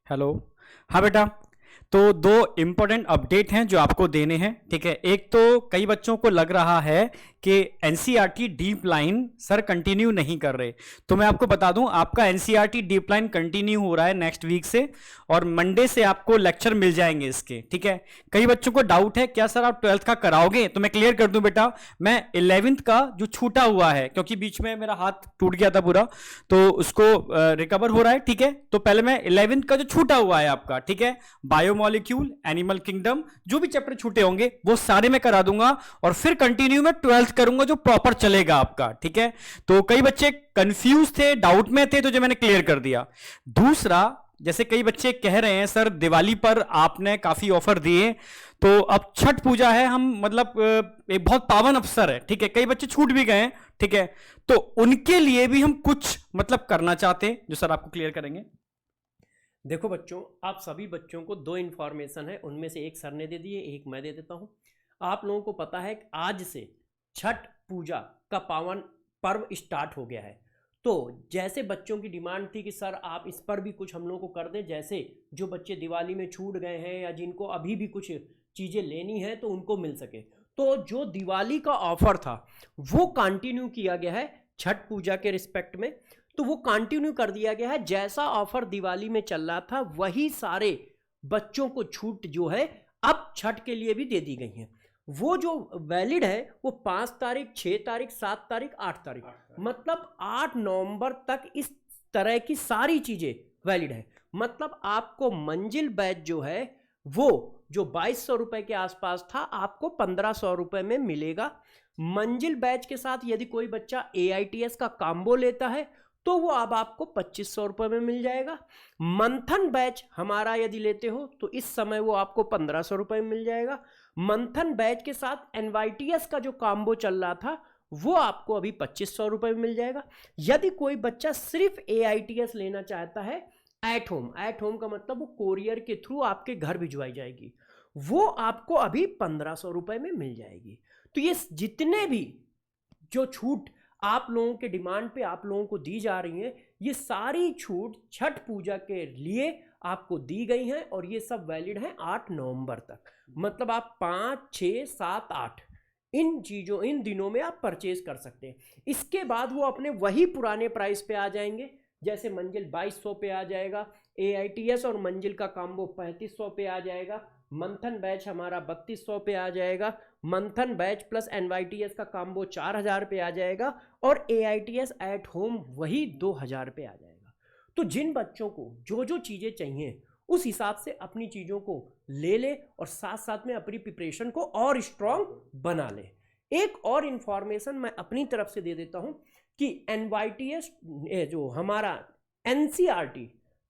Hello. हाँ बेटा, तो दो इम्पोर्टेंट अपडेट हैं जो आपको देने हैं, ठीक है। एक तो कई बच्चों को लग रहा है कि NCERT deep line sir continue नहीं कर रहे, तो मैं आपको बता दूं आपका एनसीईआरटी डीप लाइन कंटिन्यू हो रहा है नेक्स्ट वीक से, और मंडे से आपको लेक्चर मिल जाएंगे इसके, ठीक है। कई बच्चों को डाउट है क्या सर आप 12th का कराओगे, तो मैं क्लियर कर दूं बेटा, मैं 11th का जो छूटा हुआ है, क्योंकि बीच में मेरा हाथ टूट गया था पूरा, तो उसको रिकवर हो रहा है, ठीक है। तो पहले मैं 11th का जो छूटा हुआ है आपका, ठीक है, बायोमोलिक्यूल, एनिमल किंगडम, जो भी चैप्टर छूटे होंगे वो सारे मैं करा दूंगा, और फिर कंटिन्यू में 12th करूंगा जो प्रॉपर चलेगा आपका, ठीक है। तो कई बच्चे कंफ्यूज थे, डाउट में थे, तो जो मैंने क्लियर कर दिया। दूसरा, जैसे कई बच्चे कह रहे हैं सर दिवाली पर आपने काफी ऑफर दिए, तो अब छठ पूजा है, हम मतलब एक बहुत पावन अवसर है, ठीक है, कई बच्चे छूट भी गए हैं, ठीक है, तो उनके लिए भी हम कुछ मतलब करना चाहते हैं जो सर आपको क्लियर करेंगे। देखो बच्चों, आप सभी बच्चों को दो इन्फॉर्मेशन है, उनमें से एक सर ने दे दिए, एक मैं दे देता हूं। आप लोगों को पता है कि आज से छठ पूजा का पावन पर्व स्टार्ट हो गया है। तो जैसे बच्चों की डिमांड थी कि सर आप इस पर भी कुछ हम लोगों को कर दें, जैसे जो बच्चे दिवाली में छूट गए हैं या जिनको अभी भी कुछ चीज़ें लेनी है तो उनको मिल सके, तो जो दिवाली का ऑफर था वो कंटिन्यू किया गया है छठ पूजा के रिस्पेक्ट में। तो वो कंटिन्यू कर दिया गया है, जैसा ऑफर दिवाली में चल रहा था वही सारे बच्चों को छूट जो है अब छठ के लिए भी दे दी गई है। वो जो वैलिड है वो 5 तारीख, 6 तारीख, 7 तारीख, 8 तारीख, मतलब 8 नवंबर तक इस तरह की सारी चीजें वैलिड है। मतलब आपको मंजिल बैच जो है वो जो 2200 रुपए के आसपास था आपको 1500 रुपए में मिलेगा। मंजिल बैच के साथ यदि कोई बच्चा AITS का कॉम्बो लेता है तो वो अब आपको 2500 रुपए में मिल जाएगा। मंथन बैच हमारा यदि लेते हो तो इस समय वो आपको 1500 रुपए में मिल जाएगा। मंथन बैच के साथ NYTS का जो कॉम्बो चल रहा था वो आपको अभी 2500 रुपए में मिल जाएगा। यदि कोई बच्चा सिर्फ AITS लेना चाहता है एट होम का मतलब वो कोरियर के थ्रू आपके घर भिजवाई जाएगी, वो आपको अभी 1500 रुपए में मिल जाएगी। तो ये जितने भी जो छूट आप लोगों के डिमांड पे आप लोगों को दी जा रही है, ये सारी छूट छठ पूजा के लिए आपको दी गई हैं, और ये सब वैलिड हैं 8 नवंबर तक। मतलब आप 5, 6, 7, 8 इन दिनों में आप परचेज कर सकते हैं। इसके बाद वो अपने वही पुराने प्राइस पे आ जाएंगे, जैसे मंजिल 2200 पे आ जाएगा, AITS और मंजिल का कॉम्बो 3500 पे आ जाएगा, मंथन बैच हमारा 3200 पे आ जाएगा, मंथन बैच प्लस NYTS का कॉम्बो 4000 पे आ जाएगा, और AITS एट होम वही 2000 पे आ जाएगा। तो जिन बच्चों को जो जो चीज़ें चाहिए उस हिसाब से अपनी चीज़ों को ले ले, और साथ साथ में अपनी प्रिपरेशन को और स्ट्रॉन्ग बना ले। एक और इन्फॉर्मेशन मैं अपनी तरफ से दे देता हूं कि NYTS जो हमारा NCERT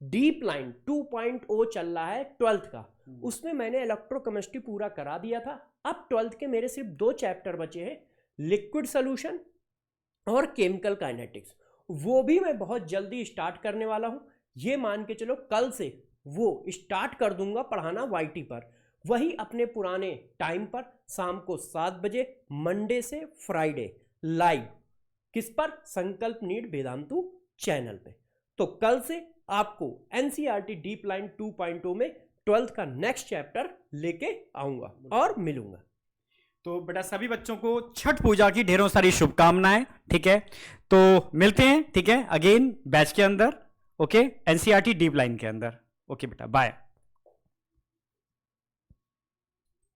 डीप लाइन 2.0 चल रहा है 12th का, उसमें मैंने इलेक्ट्रोकेमिस्ट्री पूरा करा दिया था। अब 12th के मेरे सिर्फ 2 चैप्टर बचे हैं, लिक्विड सोल्यूशन और केमिकल काइनेटिक्स। वो भी मैं बहुत जल्दी स्टार्ट करने वाला हूं। ये मान के चलो कल से वो स्टार्ट कर दूंगा पढ़ाना YT पर, वही अपने पुराने टाइम पर शाम को 7 बजे मंडे से फ्राइडे लाइव, किस पर, संकल्प नीड वेदांतु चैनल पे। तो कल से आपको NCERT डीप लाइन 2.0 में 12th का नेक्स्ट चैप्टर लेके आऊंगा और मिलूंगा। तो बेटा सभी बच्चों को छठ पूजा की ढेरों सारी शुभकामनाएं, ठीक है। तो मिलते हैं, ठीक है, अगेन बैच के अंदर, ओके, NCERT डीप लाइन के अंदर। ओके बेटा, बाय।